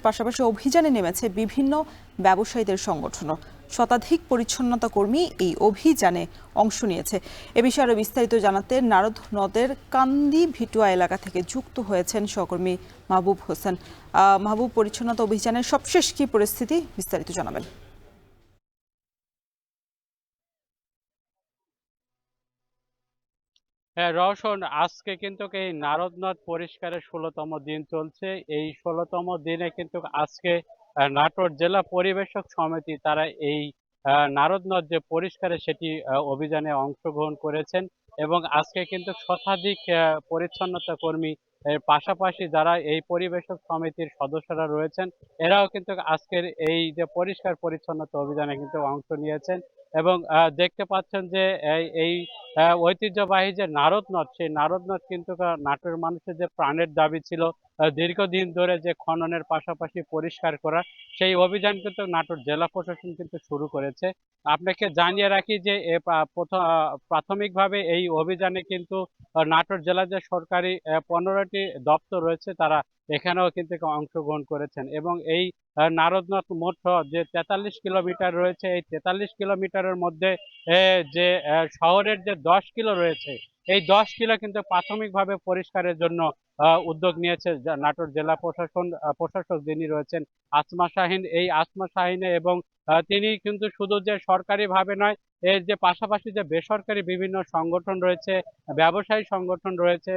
পাশাপাশি অভিযানে নেমেছে বিভিন্ন ব্যবসায়ীদের সংগঠনও। শতাধিক পরিচ্ছন্নতা কর্মী এই অভিযানে অংশ নিয়েছে। এ বিষয়ে আরো বিস্তারিত জানাতে নারদ নদের কান্দি ভিটুয়া এলাকা থেকে যুক্ত হয়েছেন সহকর্মী মাহবুব হোসেন। মাহবুব, পরিচ্ছন্নতা অভিযানের সবশেষ কি পরিস্থিতি, বিস্তারিত জানাবেন। হ্যাঁ রওশন, আজকে কিন্তু এই নারদ নদ পরিষ্কারের ১৬তম দিন চলছে। এই ১৬তম দিনে কিন্তু আজকে নাটোর জেলা পরিবেশক সমিতি তারা এই নারদ নদ যে পরিষ্কারে সেটি অভিযানে অংশগ্রহণ করেছেন এবং আজকে কিন্তু শতাধিক পরিচ্ছন্নতা কর্মী এর পাশাপাশি যারা এই পরিবেশক সমিতির সদস্যরা রয়েছেন এরাও কিন্তু আজকের এই যে পরিষ্কার পরিচ্ছন্নতা অভিযানে কিন্তু অংশ নিয়েছেন এবং দেখতে পাচ্ছেন যে এই ঐতিহ্যবাহী যে নারদ নদ, সেই নারদ নদ কিন্তু নাটোরের মানুষের যে প্রাণের দাবি ছিল দীর্ঘদিন ধরে যে খননের পাশাপাশি পরিষ্কার করা, সেই অভিযান কিন্তু নাটোর জেলা প্রশাসন কিন্তু শুরু করেছে। আপনাকে জানিয়ে রাখি যে প্রাথমিকভাবে এই অভিযানে কিন্তু নাটোর জেলার যে সরকারি 15টি দপ্তর রয়েছে তারা এখানেও কিন্তু অংশগ্রহণ করেছেন এবং এই নারদ নদ মোট যে 43 কিলোমিটার রয়েছে, এই 43 কিলোমিটারের মধ্যে যে শহরের যে 10 কিলো রয়েছে, এই 10 কিলো কিন্তু প্রাথমিকভাবে পরিষ্কারের জন্য উদ্যোগ নিয়েছে নাটোর জেলা প্রশাসন প্রশাসক যিনি রয়েছেন আসমা শাহিন। এই আসমা শাহিনে এবং তিনি কিন্তু শুধু যে সরকারি ভাবে নয়, এর যে পাশাপাশি যে বেসরকারি বিভিন্ন সংগঠন রয়েছে, ব্যবসায়ী সংগঠন রয়েছে,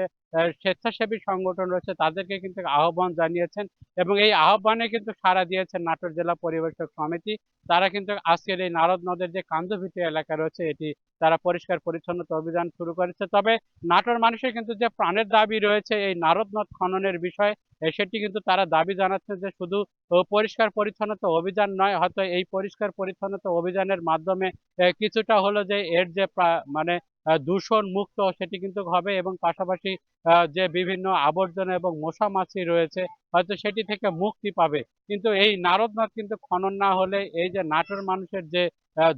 স্বেচ্ছাসেবী সংগঠন রয়েছে, তাদেরকে কিন্তু আহ্বান জানিয়েছেন এবং এই আহ্বানে কিন্তু সাড়া দিয়েছেন নাটোর জেলা পরিবেশক সমিতি। তারা কিন্তু আজকের এই নারদ নদের যে কান্দভিটি এলাকা রয়েছে এটি তারা পরিষ্কার পরিচ্ছন্নতা অভিযান শুরু করেছে। তবে নাটোর মানুষের কিন্তু যে প্রাণের দাবি রয়েছে এই নারদ নদ খননের বিষয়ে, সেটি কিন্তু তারা দাবি জানাচ্ছে যে শুধু পরিষ্কার পরিচ্ছন্নতা অভিযান নয়, হয়তো এই পরিষ্কার পরিচ্ছন্নতা অভিযানের মাধ্যমে কিছুটা হলো যে এর যে মানে দূষণ মুক্ত সেটি কিন্তু হবে এবং পাশাপাশি যে বিভিন্ন আবর্জনা এবং মশা মাছি রয়েছে হয়তো সেটি থেকে মুক্তি পাবে। কিন্তু এই নারদ নদ কিন্তু খনন না হলে এই যে নাটোর মানুষের যে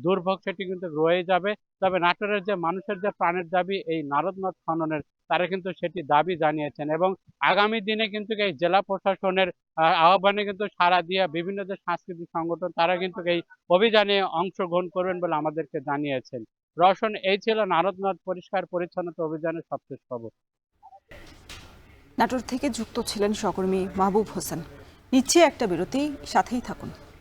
দুর্ভোগ সেটি কিন্তু রয়ে যাবে। তবে নাটোরের যে মানুষের যে প্রাণের দাবি এই নারদ নদ খননের, তারা কিন্তু সেটি দাবি জানিয়েছেন এবং আগামী দিনে কিন্তু এই জেলা প্রশাসনের আহ্বানে কিন্তু সাড়া দিয়ে বিভিন্ন যে সাংস্কৃতিক সংগঠন তারা কিন্তু এই অভিযানে অংশগ্রহণ করবেন বলে আমাদেরকে জানিয়েছেন। রওশন, এই ছিল নারদ নদ পরিষ্কার পরিচ্ছন্নতা অভিযানের সবশেষ খবর। নাটোর থেকে যুক্ত ছিলেন সহকর্মী মাহবুব হোসেন। নিচ্ছে একটা বিরতি, সাথেই থাকুন।